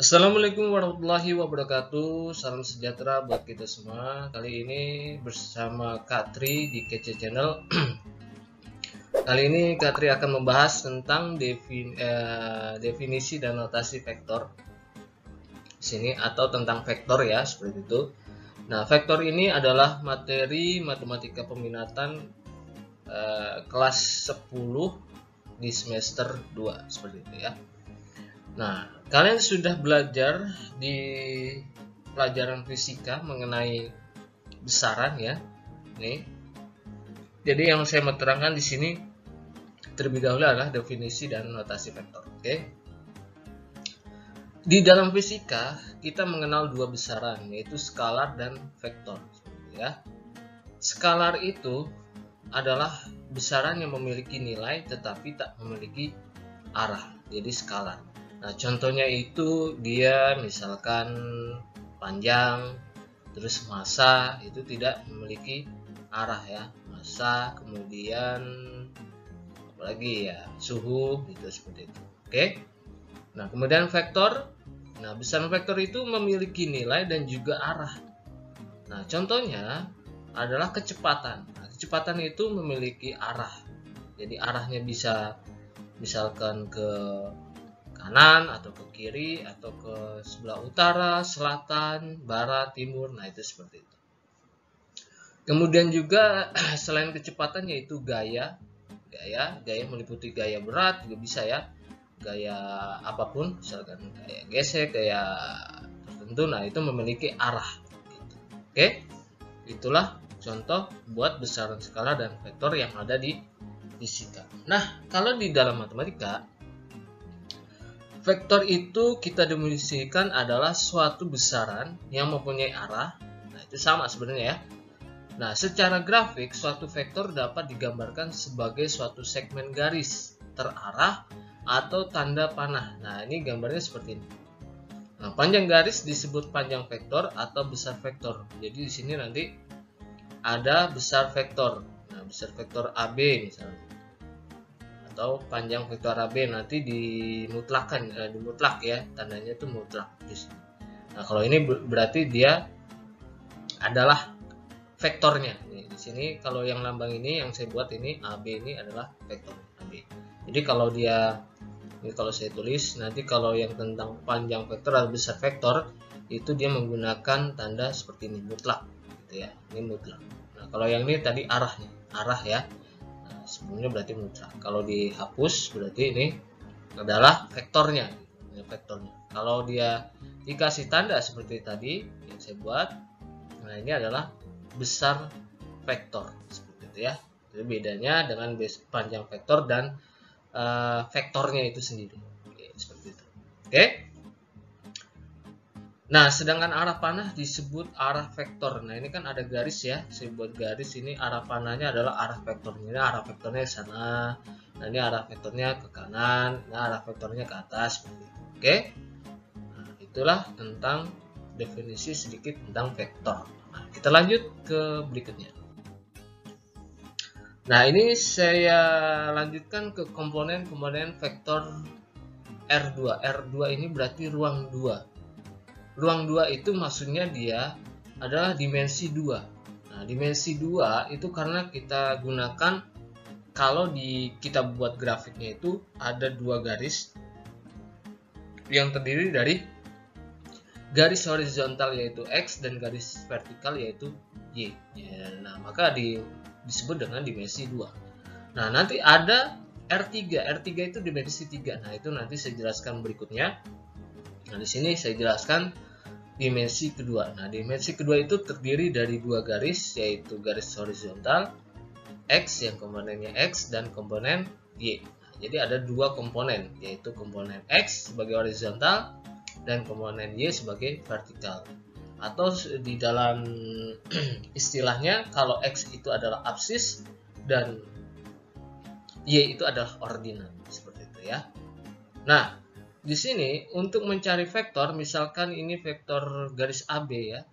Assalamualaikum warahmatullahi wabarakatuh. Salam sejahtera buat kita semua. Kali ini bersama Katri di Kece Channel. Kali ini Katri akan membahas tentang definisi dan notasi vektor sini, atau tentang vektor ya, seperti itu. Nah, vektor ini adalah materi matematika peminatan kelas 10 di semester 2, seperti itu ya. Nah, kalian sudah belajar di pelajaran fisika mengenai besaran ya. Nih. Jadi yang saya mau terangkan di sini terlebih dahulu adalah definisi dan notasi vektor. Oke. Di dalam fisika kita mengenal dua besaran, yaitu skalar dan vektor ya. Skalar itu adalah besaran yang memiliki nilai tetapi tak memiliki arah. Jadi skalar. Nah, contohnya itu dia misalkan panjang, terus massa itu tidak memiliki arah ya. Massa, kemudian apalagi ya, suhu gitu, seperti itu. Oke. Nah, kemudian vektor. Nah, besaran vektor itu memiliki nilai dan juga arah. Nah, contohnya adalah kecepatan. Nah, kecepatan itu memiliki arah. Jadi arahnya bisa misalkan ke kanan atau ke kiri atau ke sebelah utara, selatan, barat, timur. Nah, itu seperti itu. Kemudian juga selain kecepatan yaitu gaya. Gaya meliputi gaya berat juga bisa ya. Gaya apapun, misalkan gaya gesek, gaya tertentu. Nah, itu memiliki arah gitu. Oke. Itulah contoh buat besaran skala dan vektor yang ada di fisika. Nah, kalau di dalam matematika, vektor itu kita definisikan adalah suatu besaran yang mempunyai arah. Nah, itu sama sebenarnya ya. Nah, secara grafik, suatu vektor dapat digambarkan sebagai suatu segmen garis terarah atau tanda panah. Nah, ini gambarnya seperti ini. Nah, panjang garis disebut panjang vektor atau besar vektor. Jadi di sini nanti ada besar vektor. Nah, besar vektor AB misalnya, atau panjang vektor AB nanti dimutlakan, dimutlak ya, tandanya itu mutlak. Nah, kalau ini berarti dia adalah vektornya. Nih, di sini kalau yang lambang ini yang saya buat ini AB ini adalah vektor AB. Jadi kalau dia ini, kalau saya tulis nanti kalau yang tentang panjang vektor atau besar vektor itu dia menggunakan tanda seperti ini, mutlak gitu ya. Ini mutlak. Nah, kalau yang ini tadi arahnya, arah ya. Sebelumnya berarti mutlak. Kalau dihapus berarti ini adalah vektornya, vektornya. Kalau dia dikasih tanda seperti tadi yang saya buat, nah ini adalah besar vektor, seperti itu ya. Jadi bedanya dengan panjang vektor dan vektornya itu sendiri. Oke, seperti itu. Oke. Nah, sedangkan arah panah disebut arah vektor. Nah, ini kan ada garis ya. Saya buat garis ini, arah panahnya adalah arah vektornya. Ini arah vektornya ke sana. Nah, ini arah vektornya ke kanan. Nah, arah vektornya ke atas. Oke. Nah, itulah tentang definisi sedikit tentang vektor. Nah, kita lanjut ke berikutnya. Nah, ini saya lanjutkan ke komponen-komponen vektor R2. R2 ini berarti ruang 2. Ruang 2 itu maksudnya dia adalah dimensi 2. Nah, dimensi 2 itu karena kita gunakan kalau kita buat grafiknya itu ada dua garis yang terdiri dari garis horizontal yaitu X dan garis vertikal yaitu Y. Nah, maka disebut dengan dimensi 2. Nah, nanti ada R3. R3 itu dimensi 3. Nah, itu nanti saya jelaskan berikutnya. Nah, di sini saya jelaskan dimensi kedua. Nah, dimensi kedua itu terdiri dari dua garis, yaitu garis horizontal X yang komponennya X dan komponen Y. Nah, jadi ada dua komponen, yaitu komponen X sebagai horizontal dan komponen Y sebagai vertikal. Atau di dalam istilahnya, kalau X itu adalah absis dan Y itu adalah ordinat, seperti itu ya. Nah, di sini untuk mencari vektor, misalkan ini vektor garis AB ya.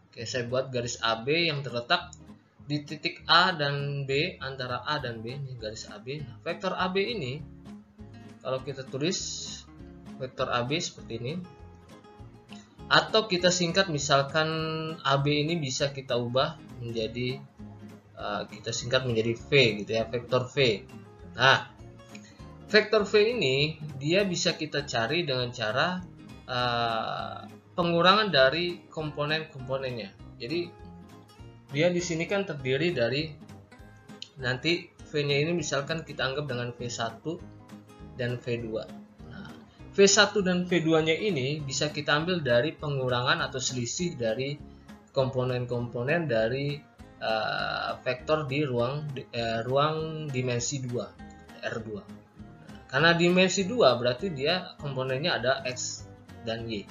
Oke, saya buat garis AB yang terletak di titik A dan B, antara A dan B, ini garis AB. Nah, vektor AB ini kalau kita tulis vektor AB seperti ini. Atau kita singkat, misalkan AB ini bisa kita ubah menjadi kita singkat menjadi V gitu ya, vektor V. Nah, vektor V ini dia bisa kita cari dengan cara pengurangan dari komponen-komponennya. Jadi dia di sini kan terdiri dari, nanti V-nya ini misalkan kita anggap dengan V1 dan V2. Nah, V1 dan V2-nya ini bisa kita ambil dari pengurangan atau selisih dari komponen-komponen dari vektor di ruang dimensi 2, R2. Karena dimensi 2 berarti dia komponennya ada X dan Y.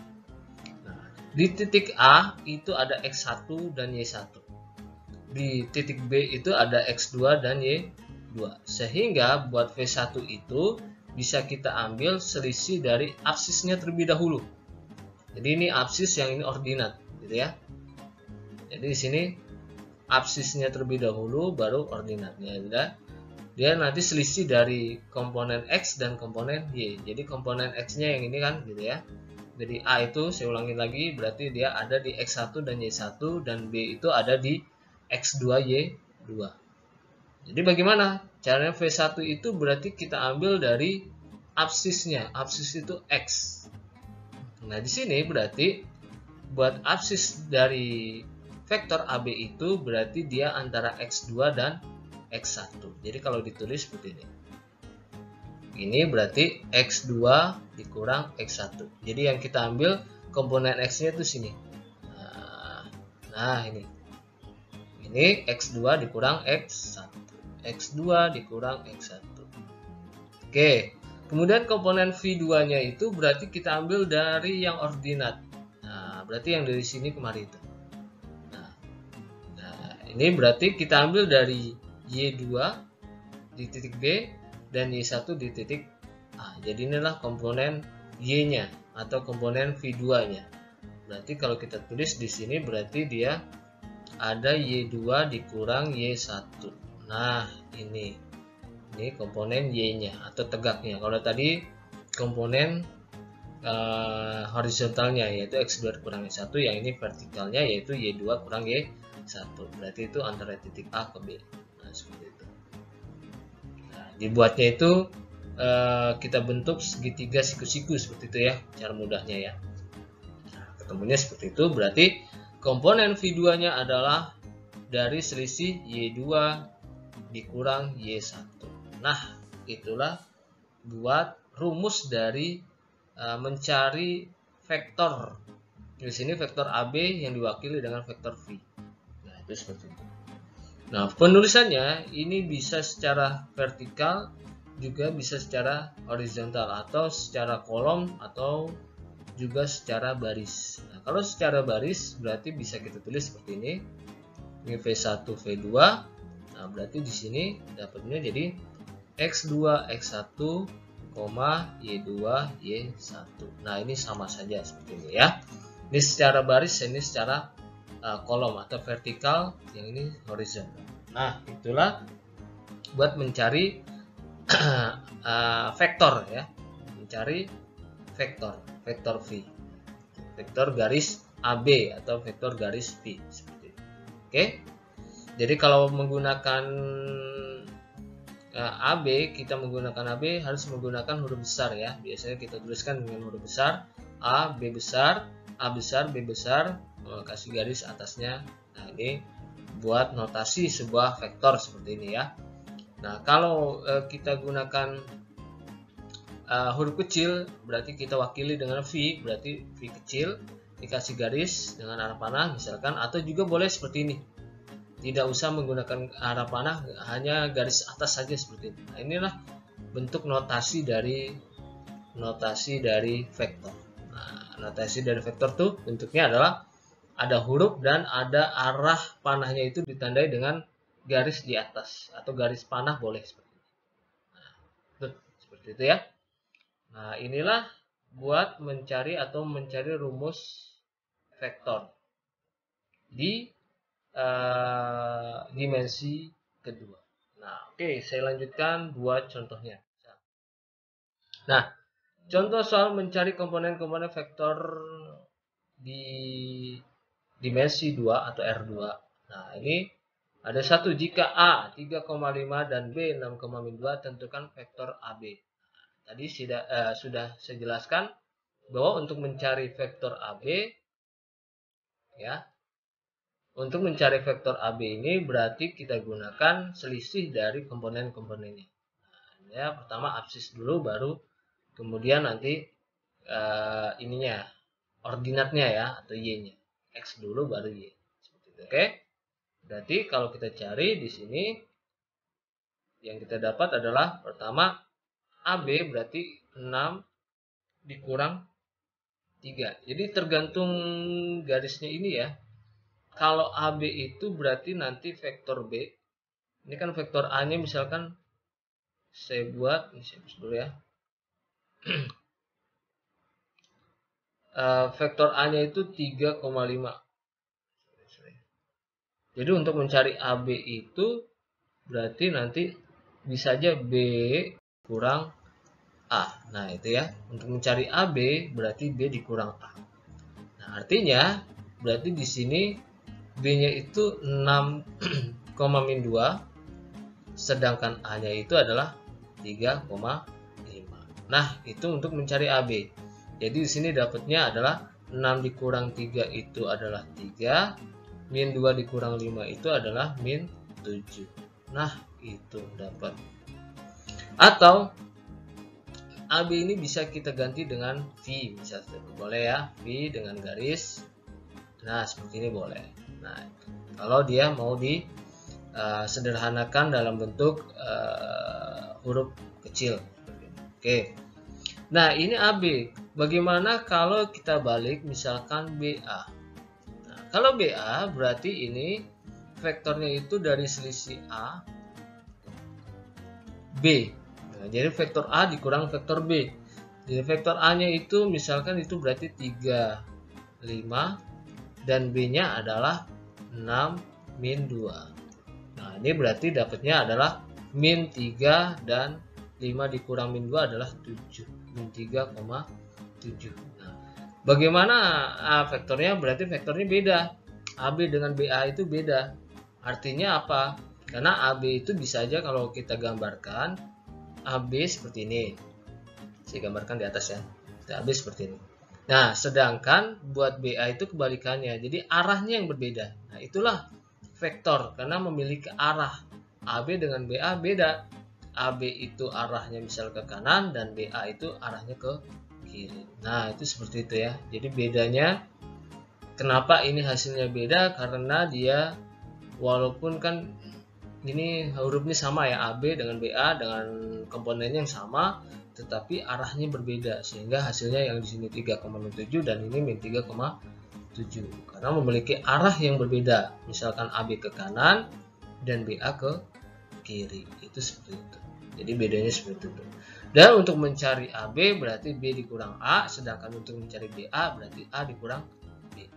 Nah, di titik A itu ada X1 dan Y1. Di titik B itu ada X2 dan Y2. Sehingga buat V1 itu bisa kita ambil selisih dari absisnya terlebih dahulu. Jadi ini absis, yang ini ordinat, gitu ya. Jadi di sini absisnya terlebih dahulu baru ordinatnya. Dia nanti selisih dari komponen X dan komponen Y. Jadi komponen X-nya yang ini kan gitu ya. Jadi A itu, saya ulangi lagi, berarti dia ada di X1 dan Y1, dan B itu ada di X2 Y2. Jadi bagaimana caranya? V1 itu berarti kita ambil dari absisnya. Absis itu X. Nah, di sini berarti buat absis dari vektor AB itu berarti dia antara X2 dan X1. Jadi kalau ditulis seperti ini. Ini berarti X2 dikurang X1. Jadi yang kita ambil komponen X-nya itu sini. Nah, ini. Ini X2 dikurang X1. X2 dikurang X1. Oke. Kemudian komponen V2-nya itu berarti kita ambil dari yang ordinat. Nah, berarti yang dari sini kemari itu. Nah, ini berarti kita ambil dari Y2 di titik B dan Y1 di titik A. Jadi inilah komponen Y-nya atau komponen V2-nya. Berarti kalau kita tulis di sini berarti dia ada Y2 dikurang Y1. Nah, ini komponen Y-nya atau tegaknya. Kalau tadi komponen horizontalnya yaitu X2 kurang Y1, yang ini vertikalnya yaitu Y2 kurang Y1. Berarti itu antara titik A ke B. Nah, seperti itu. Nah, dibuatnya itu kita bentuk segitiga siku-siku seperti itu ya, cara mudahnya ya. Nah, ketemunya seperti itu, berarti komponen V2-nya adalah dari selisih Y2 dikurang Y1. Nah, itulah buat rumus dari mencari vektor. Di sini vektor AB yang diwakili dengan vektor V. Nah, itu seperti itu. Nah, penulisannya ini bisa secara vertikal, juga bisa secara horizontal, atau secara kolom, atau juga secara baris. Nah, kalau secara baris berarti bisa kita tulis seperti ini. Ini V1, V2. Nah, berarti di sini dapatnya jadi X2, X1, Y2, Y1. Nah, ini sama saja seperti ini ya. Ini secara baris, ini secara kolom atau vertikal, yang ini horizontal. Nah, itulah buat mencari vektor ya. Mencari vektor V. Vektor garis AB atau vektor garis V seperti itu. Oke. Jadi kalau menggunakan AB, kita menggunakan AB harus menggunakan huruf besar ya. Biasanya kita tuliskan dengan huruf besar, A, B besar, A besar, B besar, kasih garis atasnya. Nah, ini buat notasi sebuah vektor seperti ini ya. Nah, kalau kita gunakan huruf kecil, berarti kita wakili dengan V, berarti V kecil, dikasih garis dengan arah panah misalkan, atau juga boleh seperti ini. Tidak usah menggunakan arah panah, hanya garis atas saja seperti ini. Nah, inilah bentuk notasi dari vektor. Nah, notasi dari vektor tuh bentuknya adalah ada huruf dan ada arah panahnya itu ditandai dengan garis di atas atau garis panah boleh seperti ini. Nah, seperti itu ya. Nah, inilah buat mencari rumus vektor di dimensi kedua. Nah, oke, saya lanjutkan buat contohnya. Nah, contoh soal mencari komponen-komponen vektor di dimensi 2 atau R2. Nah, ini ada satu, jika A 3,5 dan B 6,2, tentukan vektor AB. Tadi sudah saya jelaskan bahwa untuk mencari vektor AB, ya, untuk mencari vektor AB ini berarti kita gunakan selisih dari komponen-komponennya. Nah, ya, pertama absis dulu, baru kemudian nanti ininya ordinatnya ya, atau y-nya. X dulu baru y. Seperti itu, oke? Berarti kalau kita cari di sini yang kita dapat adalah pertama AB berarti 6 dikurang 3. Jadi tergantung garisnya ini ya. Kalau AB itu berarti nanti vektor B. Ini kan vektor A-nya misalkan saya buat, ini saya hapus dulu ya. Vektor A-nya itu 3,5. Jadi untuk mencari AB itu berarti nanti bisa aja B kurang A. Nah, itu ya. Untuk mencari AB berarti B dikurang A. Nah, artinya berarti di sini B-nya itu 6,2, sedangkan A-nya itu adalah 3,5. Nah, itu untuk mencari AB. Jadi di sini dapatnya adalah 6 dikurang 3 itu adalah 3, min 2 dikurang 5 itu adalah min 7. Nah, itu dapat. Atau AB ini bisa kita ganti dengan V, misalnya boleh ya, V dengan garis. Nah, seperti ini boleh. Nah, kalau dia mau disederhanakan dalam bentuk huruf kecil. Oke. Nah, ini AB. Bagaimana kalau kita balik misalkan BA? Nah, kalau BA berarti ini vektornya itu dari selisih A B. Nah, jadi vektor A dikurang vektor B. Jadi vektor A-nya itu misalkan itu berarti 3, 5, dan B-nya adalah 6, min 2. Nah, ini berarti dapatnya adalah min 3 dan 5 dikurang min 2 adalah 7. Min 3,7. Nah, bagaimana vektornya? Berarti vektornya beda. AB dengan BA itu beda. Artinya apa? Karena AB itu bisa aja kalau kita gambarkan AB seperti ini. Saya gambarkan di atas ya. AB seperti ini. Nah, sedangkan buat BA itu kebalikannya. Jadi arahnya yang berbeda. Nah, itulah vektor karena memiliki arah. AB dengan BA beda. AB itu arahnya misal ke kanan dan BA itu arahnya ke kiri. Nah, itu seperti itu ya. Jadi bedanya kenapa ini hasilnya beda? Karena dia walaupun kan ini hurufnya sama ya, AB dengan BA dengan komponennya yang sama, tetapi arahnya berbeda sehingga hasilnya yang di sini 3,7 dan ini min 3,7 karena memiliki arah yang berbeda. Misalkan AB ke kanan dan BA ke kiri, itu seperti itu. Jadi bedanya seperti itu. Dan untuk mencari AB berarti B dikurang A, sedangkan untuk mencari BA berarti A dikurang B.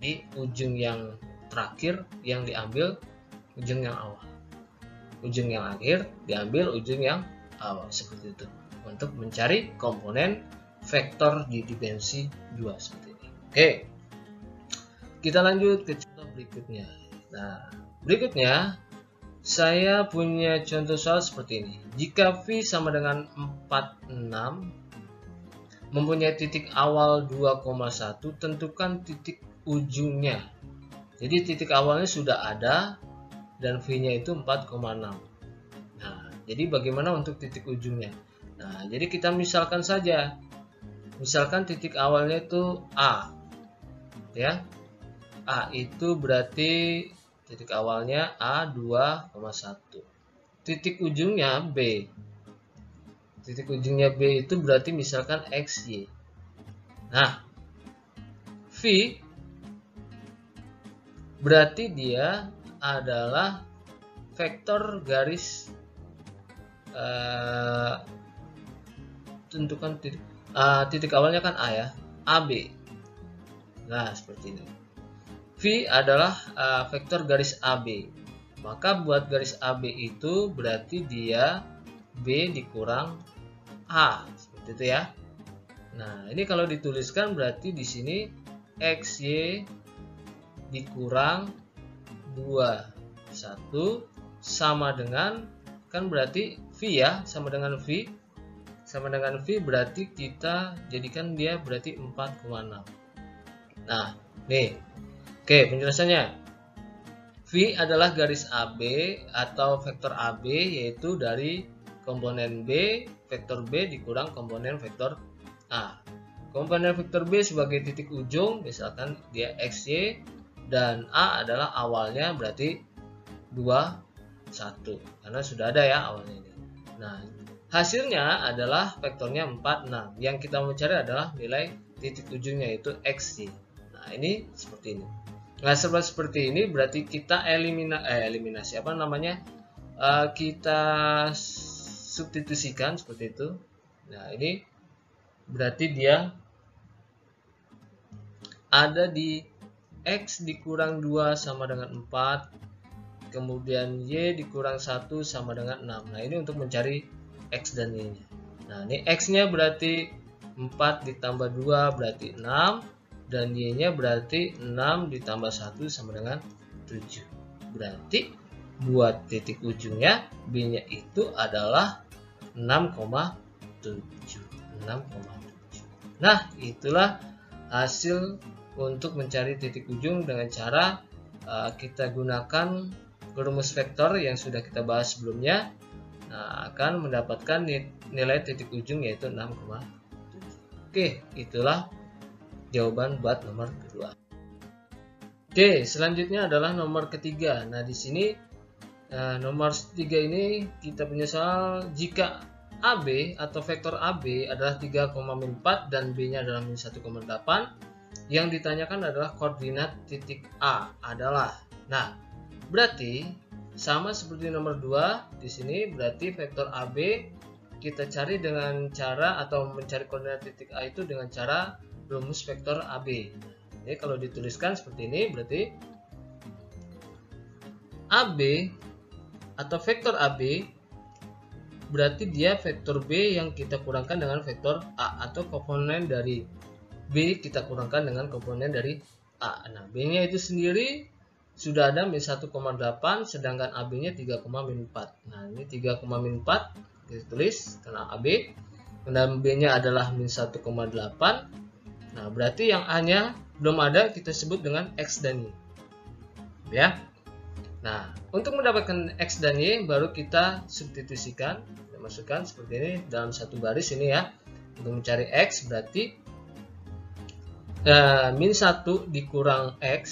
Jadi ujung yang terakhir yang diambil ujung yang awal, ujung yang akhir diambil ujung yang awal, seperti itu untuk mencari komponen vektor di dimensi 2 seperti ini. Oke, kita lanjut ke contoh berikutnya. Nah, berikutnya saya punya contoh soal seperti ini. Jika V sama dengan 46 mempunyai titik awal 2,1, tentukan titik ujungnya. Jadi titik awalnya sudah ada dan V-nya itu 4,6. Nah, jadi bagaimana untuk titik ujungnya? Nah, jadi kita misalkan saja. Misalkan titik awalnya itu A. Ya. A itu berarti titik awalnya A 2,1. Titik ujungnya B. Titik ujungnya B itu berarti misalkan XY. Nah, V berarti dia adalah vektor garis tentukan titik awalnya kan A ya, AB. Nah, seperti ini. V adalah vektor garis AB. Maka buat garis AB itu berarti dia B dikurang A, seperti itu ya. Nah, ini kalau dituliskan berarti di sini XY dikurang 21 sama dengan, kan berarti V ya, sama dengan V. Sama dengan V berarti kita jadikan dia berarti 4,6. Nah, nih. Oke, penjelasannya. V adalah garis AB atau vektor AB, yaitu dari komponen B, vektor B dikurang komponen vektor A. Komponen vektor B sebagai titik ujung, misalkan dia XY, dan A adalah awalnya berarti 21, karena sudah ada ya awalnya ini. Nah, hasilnya adalah vektornya 4, 6. Yang kita mau cari adalah nilai titik ujungnya, yaitu XY. Nah, ini seperti ini. Nah, seperti ini berarti kita eliminasi apa namanya? Kita substitusikan seperti itu. Nah, ini berarti dia ada di X dikurang 2 sama dengan 4, kemudian Y dikurang 1 sama dengan 6. Nah, ini untuk mencari X dan Y nya. Nah, ini X nya berarti 4 ditambah 2 berarti 6, dan Y nya berarti 6 ditambah 1 sama dengan 7. Berarti buat titik ujungnya B nya itu adalah 6,7. Nah, itulah hasil untuk mencari titik ujung dengan cara kita gunakan rumus vektor yang sudah kita bahas sebelumnya. Nah, akan mendapatkan nilai titik ujung yaitu 6,7. Oke, itulah jawaban buat nomor kedua. Oke, selanjutnya adalah nomor ketiga. Nah, di sini nomor ketiga ini kita punya soal jika AB atau vektor AB adalah 3,4 dan B-nya adalah -1,8. Yang ditanyakan adalah koordinat titik A adalah. Nah, berarti sama seperti nomor 2 di sini, berarti vektor AB kita cari dengan cara atau mencari koordinat titik A itu dengan cara rumus vektor AB. Ini kalau dituliskan seperti ini, berarti AB atau vektor AB berarti dia vektor B yang kita kurangkan dengan vektor A, atau komponen dari B kita kurangkan dengan komponen dari A. Nah, B-nya itu sendiri sudah ada -1,8, sedangkan AB-nya 3,4. Nah, ini 3,4 kita tulis karena AB, dan B-nya adalah -1,8. Nah, berarti yang A-nya belum ada, kita sebut dengan X dan Y. Ya. Nah, untuk mendapatkan X dan Y baru kita substitusikan, kita masukkan seperti ini dalam satu baris ini ya. Untuk mencari X berarti -1 dikurang X.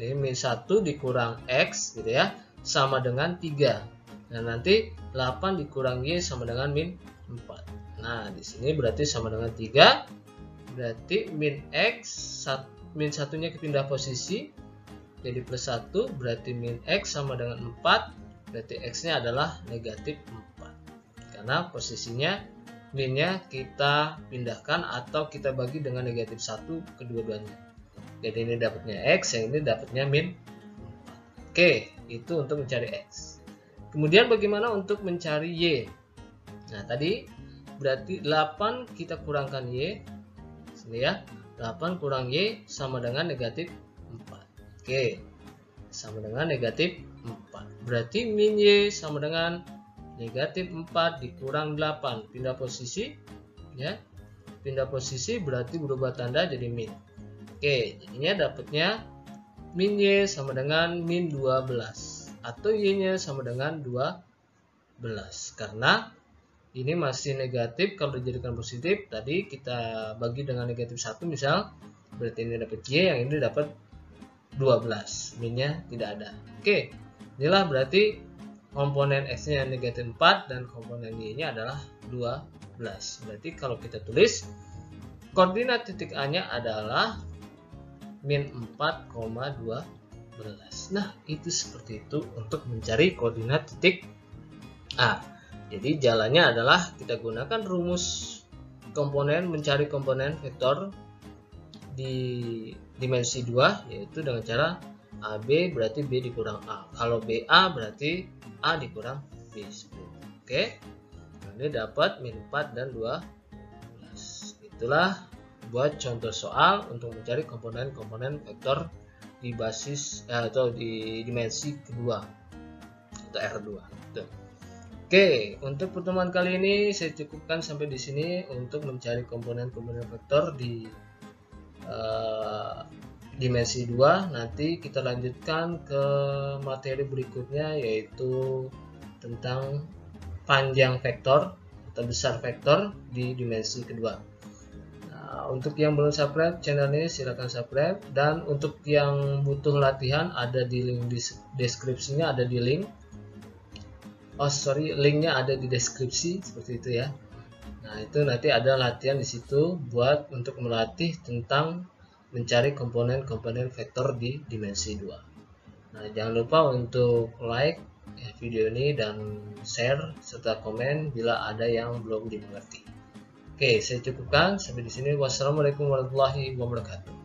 Jadi -1 dikurang X gitu ya, sama dengan 3. Dan nanti 8 dikurang Y sama dengan -4. Nah, di sini berarti sama dengan 3. Berarti min X, min satunya kepindah posisi jadi +1, berarti min X sama dengan 4, berarti X nya adalah -4 karena posisinya minnya kita pindahkan atau kita bagi dengan -1 kedua-duanya. Jadi ini dapatnya X, yang ini dapatnya min 4. Oke, itu untuk mencari X. Kemudian bagaimana untuk mencari Y? Nah, tadi berarti 8 kita kurangkan Y sini ya, 8 kurang Y sama dengan -4. Oke, sama dengan -4. Berarti min Y sama dengan -4 dikurang 8. Pindah posisi ya. Pindah posisi berarti berubah tanda jadi min. Oke, jadinya dapatnya min Y sama dengan -12 atau Y-nya sama dengan 12. Karena ini masih negatif, kalau dijadikan positif tadi kita bagi dengan -1 misal, berarti ini dapat Y, yang ini dapat 12, minnya tidak ada. Oke, inilah berarti komponen X-nya -4 dan komponen Y-nya adalah 12. Berarti kalau kita tulis koordinat titik A-nya adalah -4,12. Nah, itu seperti itu untuk mencari koordinat titik A. Jadi jalannya adalah kita gunakan rumus komponen, mencari komponen vektor di dimensi 2, yaitu dengan cara AB berarti B dikurang A. Kalau BA berarti A dikurang B. Oke, nah, ini dapat -4 dan 12. Itulah buat contoh soal untuk mencari komponen-komponen vektor di basis atau di dimensi kedua atau R2. Tuh. Oke, untuk pertemuan kali ini saya cukupkan sampai di sini untuk mencari komponen-komponen vektor di dimensi 2. Nanti kita lanjutkan ke materi berikutnya, yaitu tentang panjang vektor atau besar vektor di dimensi kedua. Nah, untuk yang belum subscribe channel ini silahkan subscribe, dan untuk yang butuh latihan ada di link di deskripsinya, ada di link. Linknya ada di deskripsi seperti itu ya. Nah, itu nanti ada latihan di situ buat untuk melatih tentang mencari komponen-komponen vektor di dimensi 2. Nah, jangan lupa untuk like video ini dan share serta komen bila ada yang belum dimengerti. Oke, saya cukupkan sampai di sini. Wassalamualaikum warahmatullahi wabarakatuh.